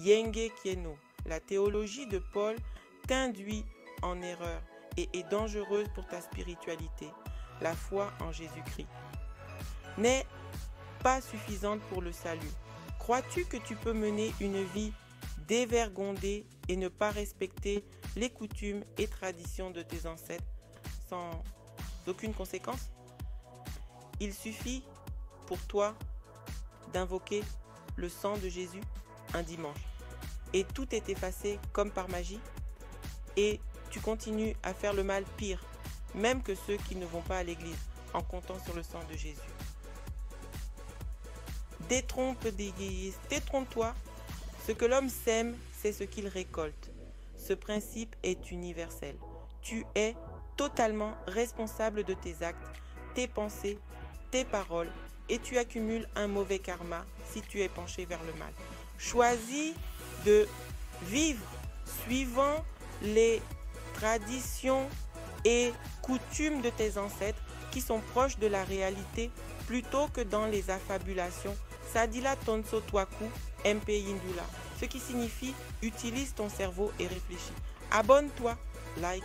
Yenge Kieno, la théologie de Paul t'induit en erreur et est dangereuse pour ta spiritualité. La foi en Jésus-Christ n'est pas suffisante pour le salut. Crois-tu que tu peux mener une vie dévergondée et ne pas respecter les coutumes et traditions de tes ancêtres sans aucune conséquence? Il suffit pour toi d'invoquer le sang de Jésus un dimanche et tout est effacé comme par magie et tu continues à faire le mal pire, même que ceux qui ne vont pas à l'église en comptant sur le sang de Jésus. Détrompe-toi, ce que l'homme sème, c'est ce qu'il récolte. Ce principe est universel. Tu es totalement responsable de tes actes, tes pensées, tes paroles et tu accumules un mauvais karma si tu es penché vers le mal. Choisis de vivre suivant les traditions et coutumes de tes ancêtres qui sont proches de la réalité plutôt que dans les affabulations. Sadila Tonso Twaku MP Indula, ce qui signifie utilise ton cerveau et réfléchis. Abonne-toi, like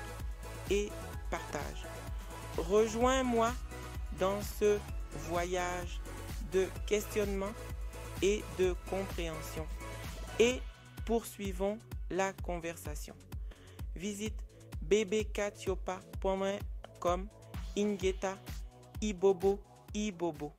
et partage. Rejoins-moi dans ce voyage de questionnement et de compréhension et poursuivons la conversation. Visite bbkatiopa.com Ingeta Ibobo Ibobo.